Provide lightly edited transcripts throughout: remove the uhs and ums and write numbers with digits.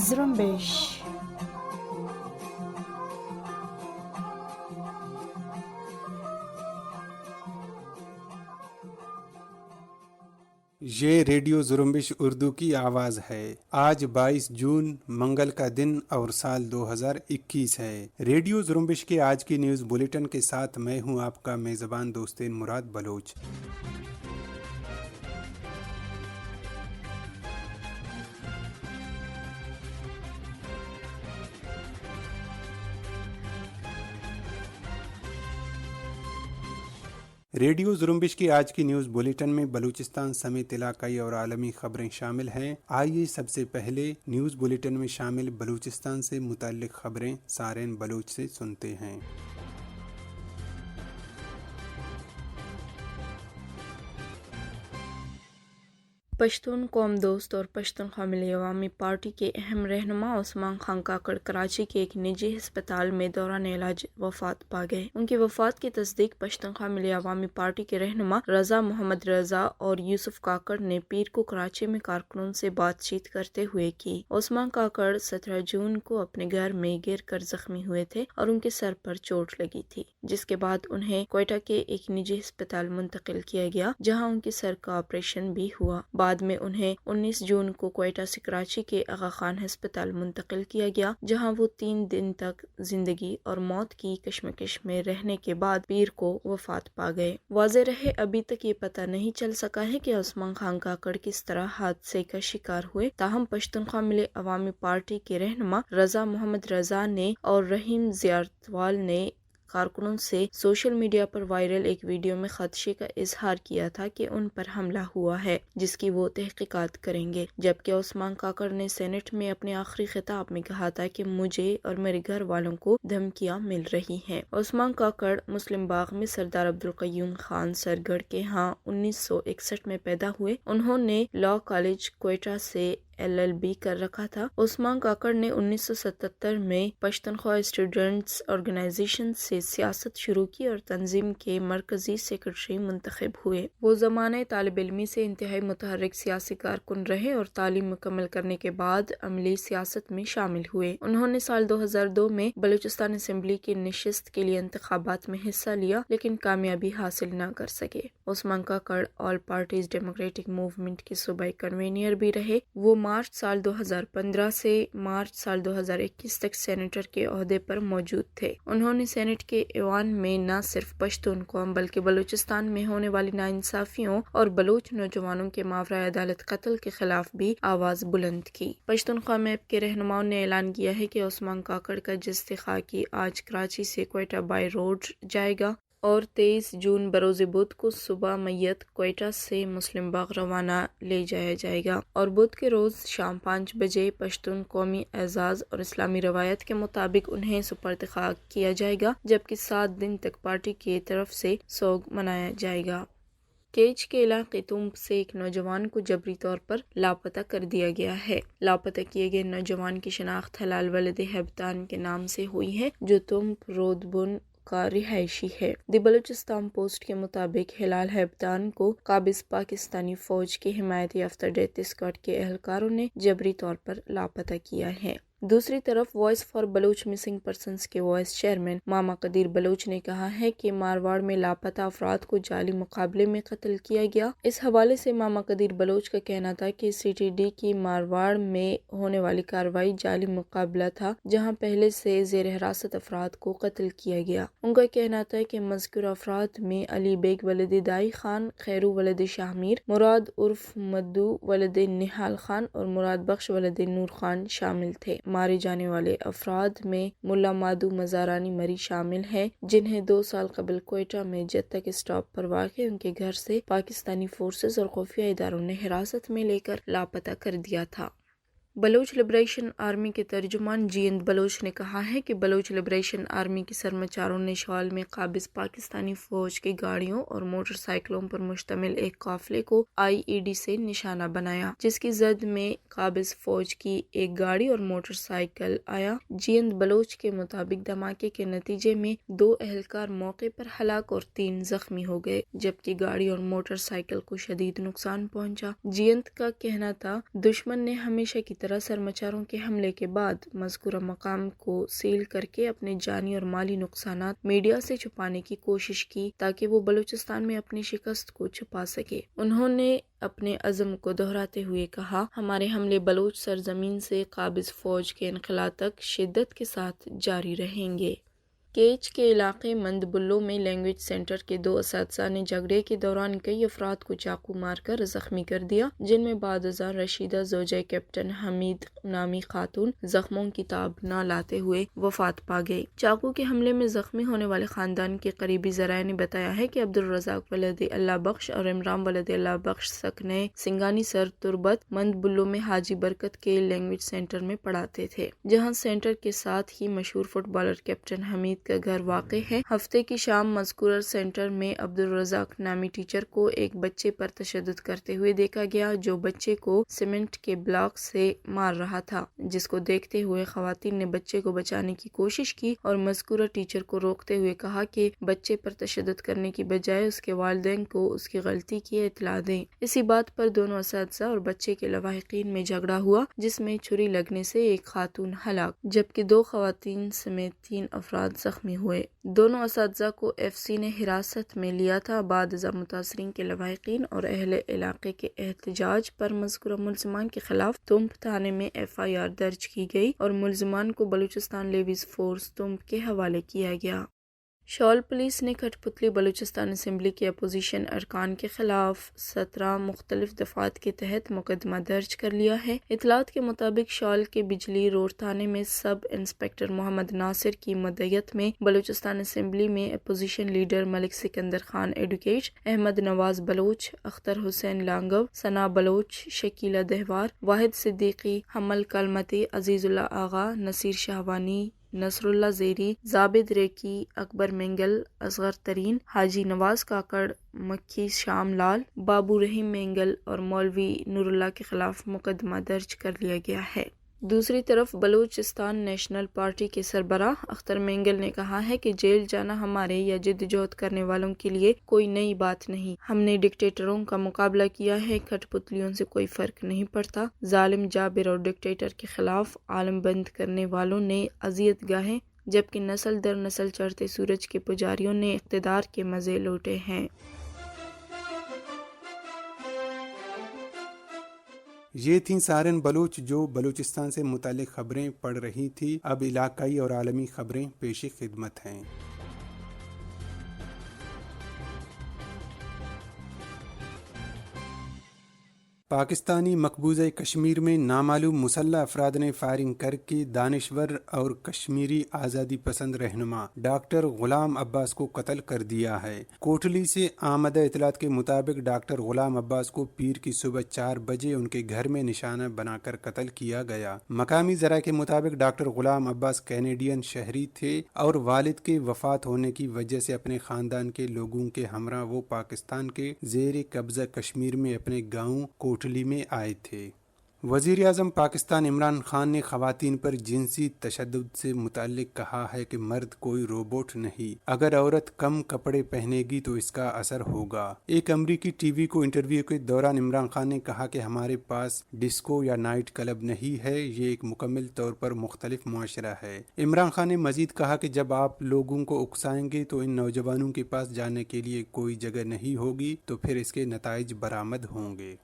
زرمبش. یہ ریڈیو زرمبش اردو کی آواز ہے۔ آج 22 جون منگل کا دن اور سال 2021 ہے۔ ریڈیو زرمبش کے آج کی نیوز بلیٹن کے ساتھ میں ہوں آپ کا میزبان دوستین مراد بلوچ۔ ریڈیو زرمبش کی آج کی نیوز بلیٹن میں بلوچستان سمیت علاقائی اور عالمی خبریں شامل ہیں۔ آئیے سب سے پہلے نیوز بلیٹن میں شامل بلوچستان سے متعلق خبریں سارین بلوچ سے سنتے ہیں۔ پشتون قوم دوست اور پشتونخوا ملی عوامی پارٹی کے اہم رہنما عثمان خان کاکڑ کراچی کے ایک نجی ہسپتال میں دوران علاج وفات پا گئے۔ ان کی وفات کی تصدیق پشتونخوا ملی عوامی پارٹی کے رہنما رضا محمد رضا اور یوسف کاکڑ نے پیر کو کراچی میں کارکنوں سے بات چیت کرتے ہوئے کی۔ عثمان کاکڑ 17 جون کو اپنے گھر میں گر کر زخمی ہوئے تھے اور ان کے سر پر چوٹ لگی تھی، جس کے بعد انہیں کوئٹہ کے ایک نجی ہسپتال منتقل کیا گیا، جہاں ان کے سر کا آپریشن بھی ہوا۔ بعد میں انہیں 19 جون کو کوئٹہ سے کراچی کے آغا خان ہسپتال منتقل کیا گیا، جہاں وہ 3 دن تک زندگی اور موت کی کشمکش میں رہنے کے بعد پیر کو وفات پا گئے۔ واضح رہے، ابھی تک یہ پتہ نہیں چل سکا ہے کہ عثمان خان کاکڑ کس طرح حادثے کا شکار ہوئے، تاہم پشتونخوا ملی عوامی پارٹی کے رہنما رضا محمد رضا نے اور رحیم زیارتوال نے کارکنوں سے سوشل میڈیا پر وائرل ایک ویڈیو میں خدشے کا اظہار کیا تھا کہ ان پر حملہ ہوا ہے، جس کی وہ تحقیقات کریں گے، جبکہ عثمان کاکڑ نے سینٹ میں اپنے آخری خطاب میں کہا تھا کہ مجھے اور میرے گھر والوں کو دھمکیاں مل رہی ہیں۔ عثمان کاکڑ مسلم باغ میں سردار عبدالقیوم خان سرگڑھ کے ہاں 1961 میں پیدا ہوئے۔ انہوں نے لاء کالج کوئٹہ سے LLB کر رکھا تھا۔ عثمان کاکڑ نے 1977 میں پشتونخوا اسٹوڈنٹس آرگنائزیشن سے سیاست شروع کی اور تنظیم کے مرکزی سیکرٹری منتخب ہوئے۔ وہ زمانۂ طالب علمی سے انتہائی متحرک سیاسی کارکن رہے اور تعلیم مکمل کرنے کے بعد عملی سیاست میں شامل ہوئے۔ انہوں نے سال 2002 میں بلوچستان اسمبلی کی نشست کے لیے انتخابات میں حصہ لیا، لیکن کامیابی حاصل نہ کر سکے۔ Usman Kakar all parties democratic movement کے صوبائی کنوینر بھی رہے۔ وہ مارچ سال 2015 سے مارچ سال 2021 تک سینیٹر کے عہدے پر موجود تھے۔ انہوں نے سینٹ کے ایوان میں نہ صرف پشتون قوم بلکہ بلوچستان میں ہونے والی ناانصافیوں اور بلوچ نوجوانوں کے ماوراء عدالت قتل کے خلاف بھی آواز بلند کی۔ پشتونخوا میپ کے رہنماؤں نے اعلان کیا ہے کہ عثمان کاکڑ کا جسد خاکی آج کراچی سے کوئٹہ بائی روڈ جائے گا اور 23 جون بروز بدھ کو صبح میت کوئٹہ سے مسلم باغ روانہ لے جایا جائے گا اور بدھ کے روز شام 5 بجے پشتون قومی اعزاز اور اسلامی روایت کے مطابق انہیں سپرد خاک کیا جائے گا، جبکہ 7 دن تک پارٹی کی طرف سے سوگ منایا جائے گا۔ کیچ کے علاقے تمب سے ایک نوجوان کو جبری طور پر لاپتہ کر دیا گیا ہے۔ لاپتہ کیے گئے نوجوان کی شناخت ہلال ولد ہیبتان کے نام سے ہوئی ہے، جو تمب رود بن کا رہائشی ہے۔ دی بلوچستان پوسٹ کے مطابق ہلال ہیبتان کو قابض پاکستانی فوج کے حمایت یافتہ ڈیتھ اسکواڈ کے اہلکاروں نے جبری طور پر لاپتہ کیا ہے۔ دوسری طرف voice for Baloch missing persons کے وائس چیئرمین ماما قدیر بلوچ نے کہا ہے کہ مارواڑ میں لاپتہ افراد کو جعلی مقابلے میں قتل کیا گیا۔ اس حوالے سے ماما قدیر بلوچ کا کہنا تھا کہ CTD کی مارواڑ میں ہونے والی کارروائی جعلی مقابلہ تھا، جہاں پہلے سے زیر حراست افراد کو قتل کیا گیا۔ ان کا کہنا تھا کہ مذکورہ افراد میں علی بیگ ولد دائی خان، خیرو ولد شاہ میر، مراد عرف مدو ولد نہال خان اور مراد بخش ولد نور خان شامل تھے۔ مارے جانے والے افراد میں ملا مادو مزارانی مری شامل ہیں، جنہیں 2 سال قبل کوئٹہ میں جتک اسٹاپ پر واقع ان کے گھر سے پاکستانی فورسز اور خفیہ اداروں نے حراست میں لے کر لاپتہ کر دیا تھا۔ بلوچ لبریشن آرمی کے ترجمان جیند بلوچ نے کہا ہے کہ بلوچ لبریشن آرمی کے سرمچاروں نے شوال میں قابض پاکستانی فوج کی گاڑیوں اور موٹر سائیکلوں پر مشتمل ایک قافلے کو IED سے نشانہ بنایا، جس کی زد میں قابض فوج کی ایک گاڑی اور موٹر سائیکل آیا۔ جیند بلوچ کے مطابق دھماکے کے نتیجے میں 2 اہلکار موقع پر ہلاک اور 3 زخمی ہو گئے، جبکہ گاڑی اور موٹر سائیکل کو شدید نقصان پہنچا۔ جیند کا کہنا تھا، دشمن نے ہمیشہ کی طرح سرمچاروں کے حملے کے بعد مذکورہ مقام کو سیل کر کے اپنے جانی اور مالی نقصانات میڈیا سے چھپانے کی کوشش کی تاکہ وہ بلوچستان میں اپنی شکست کو چھپا سکے۔ انہوں نے اپنے عزم کو دہراتے ہوئے کہا، ہمارے حملے بلوچ سرزمین سے قابض فوج کے انخلا تک شدت کے ساتھ جاری رہیں گے۔ کیچ کے علاقے مند بلو میں لینگویج سینٹر کے 2 اساتذہ نے جھگڑے کے دوران کئی افراد کو چاقو مار کر زخمی کر دیا، جن میں بعد ازاں رشیدہ زوجہ کیپٹن حمید نامی خاتون زخموں کی تاب نہ لاتے ہوئے وفات پا گئی۔ چاقو کے حملے میں زخمی ہونے والے خاندان کے قریبی ذرائع نے بتایا ہے کہ عبدالرزاق ولد اللہ بخش اور عمران ولد اللہ بخش سکنے سنگانی سر تربت مند بلو میں حاجی برکت کے لینگویج سینٹر میں پڑھاتے تھے، جہاں سینٹر کے ساتھ ہی مشہور فٹ بالر کیپٹن حمید کا گھر واقع ہے۔ ہفتے کی شام مذکورہ سینٹر میں عبدالرزاق نامی ٹیچر کو ایک بچے پر تشدد کرتے ہوئے دیکھا گیا، جو بچے کو سیمنٹ کے بلاک سے مار رہا تھا، جس کو دیکھتے ہوئے خواتین نے بچے کو بچانے کی کوشش کی اور مذکورہ ٹیچر کو روکتے ہوئے کہا کہ بچے پر تشدد کرنے کی بجائے اس کے والدین کو اس کی غلطی کی اطلاع دیں۔ اسی بات پر دونوں اساتذہ اور بچے کے لواحقین میں جھگڑا ہوا، جس میں چھری لگنے سے ایک خاتون ہلاک جبکہ 2 خواتین سمیت 3 افراد زخمی ہوئے۔ دونوں اساتذہ کو FCC نے حراست میں لیا تھا۔ بعد ازاں متاثرین کے لواحقین اور اہل علاقے کے احتجاج پر مذکورہ ملزمان کے خلاف تمب تھانے میں FIR درج کی گئی اور ملزمان کو بلوچستان لیویز فورس تمب کے حوالے کیا گیا۔ شول پولیس نے کھٹ پتلی بلوچستان اسمبلی کے اپوزیشن ارکان کے خلاف 17 مختلف دفعات کے تحت مقدمہ درج کر لیا ہے۔ اطلاعات کے مطابق شول کے بجلی روڈ تھانے میں سب انسپکٹر محمد ناصر کی مدعیت میں بلوچستان اسمبلی میں اپوزیشن لیڈر ملک سکندر خان ایڈوکیٹ، احمد نواز بلوچ، اختر حسین لانگو، ثنا بلوچ، شکیلہ دہوار، واحد صدیقی، حمل کلمتی، عزیز اللہ آغا، نصیر شہوانی، نصر اللہ زیری، زابد ریکی، اکبر مینگل، اصغر ترین، حاجی نواز کاکڑ، مکھی شام لال، بابو رحیم مینگل اور مولوی نور اللہ کے خلاف مقدمہ درج کر لیا گیا ہے۔ دوسری طرف بلوچستان نیشنل پارٹی کے سربراہ اختر مینگل نے کہا ہے کہ جیل جانا ہمارے یا جدوجہد کرنے والوں کے لیے کوئی نئی بات نہیں، ہم نے ڈکٹیٹروں کا مقابلہ کیا ہے، کھٹ پتلیوں سے کوئی فرق نہیں پڑتا۔ ظالم جابر اور ڈکٹیٹر کے خلاف عالم بند کرنے والوں نے اذیت گاہیں، جبکہ نسل در نسل چڑھتے سورج کے پجاریوں نے اقتدار کے مزے لوٹے ہیں۔ یہ تھیں سارن بلوچ جو بلوچستان سے متعلق خبریں پڑھ رہی تھی۔ اب علاقائی اور عالمی خبریں پیش خدمت ہیں۔ پاکستانی مقبوضہ کشمیر میں نامعلوم مسلح افراد نے فائرنگ کر کے دانشور اور کشمیری آزادی پسند رہنما ڈاکٹر غلام عباس کو قتل کر دیا ہے۔ کوٹلی سے آمدہ اطلاعات کے مطابق ڈاکٹر غلام عباس کو پیر کی صبح 4 بجے ان کے گھر میں نشانہ بنا کر قتل کیا گیا۔ مقامی ذرائع کے مطابق ڈاکٹر غلام عباس کینیڈین شہری تھے اور والد کے وفات ہونے کی وجہ سے اپنے خاندان کے لوگوں کے ہمراہ وہ پاکستان کے زیر قبضہ کشمیر میں اپنے گاؤں کوٹلی میں آئے تھے۔ وزیر اعظم پاکستان عمران خان نے خواتین پر جنسی تشدد سے متعلق کہا ہے کہ مرد کوئی روبوٹ نہیں، اگر عورت کم کپڑے پہنے گی تو اس کا اثر ہوگا۔ ایک امریکی ٹی وی کو انٹرویو کے دوران عمران خان نے کہا کہ ہمارے پاس ڈسکو یا نائٹ کلب نہیں ہے، یہ ایک مکمل طور پر مختلف معاشرہ ہے۔ عمران خان نے مزید کہا کہ جب آپ لوگوں کو اکسائیں گے تو ان نوجوانوں کے پاس جانے کے لیے کوئی جگہ نہیں ہوگی تو پھر اس کے نتائج برآمد ہوں گے۔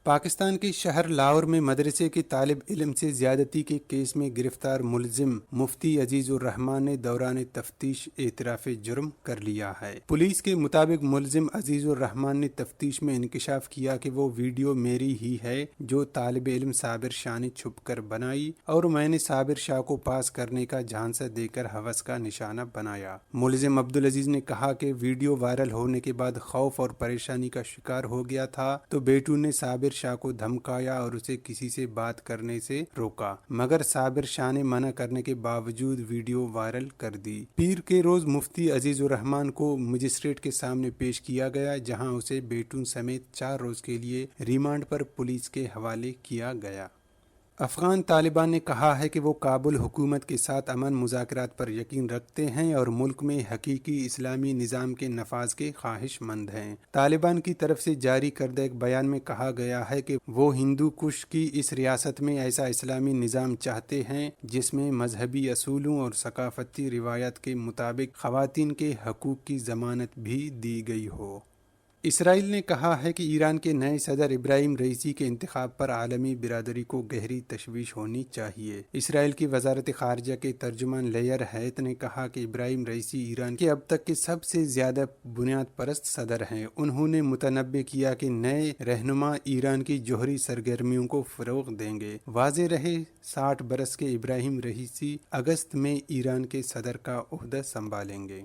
پاکستان کے شہر لاہور میں مدرسے کے طالب علم سے زیادتی کے کیس میں گرفتار ملزم مفتی عزیز الرحمان نے دوران تفتیش اعتراف جرم کر لیا ہے۔ پولیس کے مطابق ملزم عزیز الرحمان نے تفتیش میں انکشاف کیا کہ وہ ویڈیو میری ہی ہے جو طالب علم صابر شاہ نے چھپ کر بنائی اور میں نے صابر شاہ کو پاس کرنے کا جھانسا دے کر ہوس کا نشانہ بنایا۔ ملزم عبدالعزیز نے کہا کہ ویڈیو وائرل ہونے کے بعد خوف اور پریشانی کا شکار ہو گیا تھا تو بیٹو نے صابر شاہ کو دھمکایا اور اسے کسی سے بات کرنے سے روکا، مگر صابر شاہ نے منع کرنے کے باوجود ویڈیو وائرل کر دی۔ پیر کے روز مفتی عزیز الرحمان کو مجسٹریٹ کے سامنے پیش کیا گیا، جہاں اسے بیٹوں سمیت 4 روز کے لیے ریمانڈ پر پولیس کے حوالے کیا گیا۔ افغان طالبان نے کہا ہے کہ وہ کابل حکومت کے ساتھ امن مذاکرات پر یقین رکھتے ہیں اور ملک میں حقیقی اسلامی نظام کے نفاذ کے خواہش مند ہیں۔ طالبان کی طرف سے جاری کردہ ایک بیان میں کہا گیا ہے کہ وہ ہندو کش کی اس ریاست میں ایسا اسلامی نظام چاہتے ہیں جس میں مذہبی اصولوں اور ثقافتی روایات کے مطابق خواتین کے حقوق کی ضمانت بھی دی گئی ہو۔ اسرائیل نے کہا ہے کہ ایران کے نئے صدر ابراہیم رئیسی کے انتخاب پر عالمی برادری کو گہری تشویش ہونی چاہیے۔ اسرائیل کی وزارت خارجہ کے ترجمان لیئر ہیت نے کہا کہ ابراہیم رئیسی ایران کے اب تک کے سب سے زیادہ بنیاد پرست صدر ہیں۔ انہوں نے متنبع کیا کہ نئے رہنما ایران کی جوہری سرگرمیوں کو فروغ دیں گے۔ واضح رہے 60 برس کے ابراہیم رئیسی اگست میں ایران کے صدر کا عہدہ سنبھالیں گے۔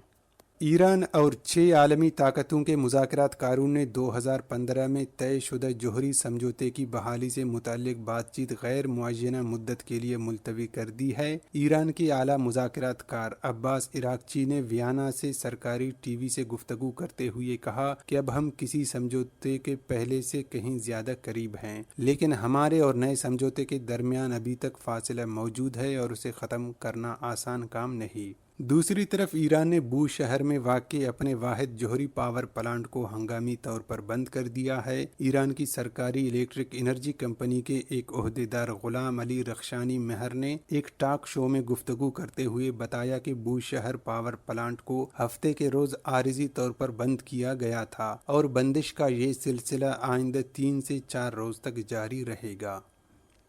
ایران اور 6 عالمی طاقتوں کے مذاکرات کاروں نے 2015 میں طے شدہ جوہری سمجھوتے کی بحالی سے متعلق بات چیت غیر معینہ مدت کے لیے ملتوی کر دی ہے۔ ایران کے اعلیٰ مذاکرات کار عباس عراقچی نے ویانا سے سرکاری ٹی وی سے گفتگو کرتے ہوئے کہا کہ اب ہم کسی سمجھوتے کے پہلے سے کہیں زیادہ قریب ہیں، لیکن ہمارے اور نئے سمجھوتے کے درمیان ابھی تک فاصلہ موجود ہے اور اسے ختم کرنا آسان کام نہیں۔ دوسری طرف ایران نے بو شہر میں واقع اپنے واحد جوہری پاور پلانٹ کو ہنگامی طور پر بند کر دیا ہے۔ ایران کی سرکاری الیکٹرک انرجی کمپنی کے ایک عہدیدار غلام علی رخشانی مہر نے ایک ٹاک شو میں گفتگو کرتے ہوئے بتایا کہ بو شہر پاور پلانٹ کو ہفتے کے روز عارضی طور پر بند کیا گیا تھا اور بندش کا یہ سلسلہ آئندہ 3 سے 4 روز تک جاری رہے گا۔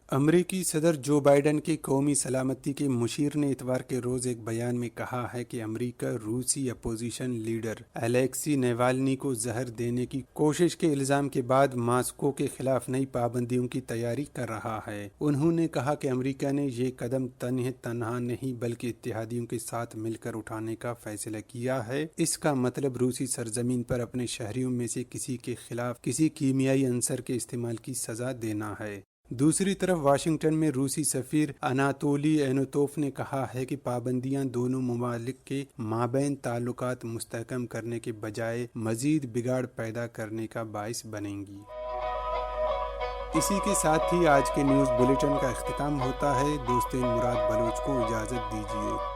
امریکی صدر جو بائیڈن کے قومی سلامتی کے مشیر نے اتوار کے روز ایک بیان میں کہا ہے کہ امریکہ روسی اپوزیشن لیڈر الیکسی نیوالنی کو زہر دینے کی کوشش کے الزام کے بعد ماسکو کے خلاف نئی پابندیوں کی تیاری کر رہا ہے۔ انہوں نے کہا کہ امریکہ نے یہ قدم تنہا نہیں بلکہ اتحادیوں کے ساتھ مل کر اٹھانے کا فیصلہ کیا ہے۔ اس کا مطلب روسی سرزمین پر اپنے شہریوں میں سے کسی کے خلاف کسی کیمیائی عنصر کے استعمال کی سزا دینا ہے۔ دوسری طرف واشنگٹن میں روسی سفیر اناتولی اینوتوف نے کہا ہے کہ پابندیاں دونوں ممالک کے مابین تعلقات مستحکم کرنے کے بجائے مزید بگاڑ پیدا کرنے کا باعث بنیں گی۔ اسی کے ساتھ ہی آج کے نیوز بلیٹن کا اختتام ہوتا ہے۔ دوست مراد بلوچ کو اجازت دیجیے۔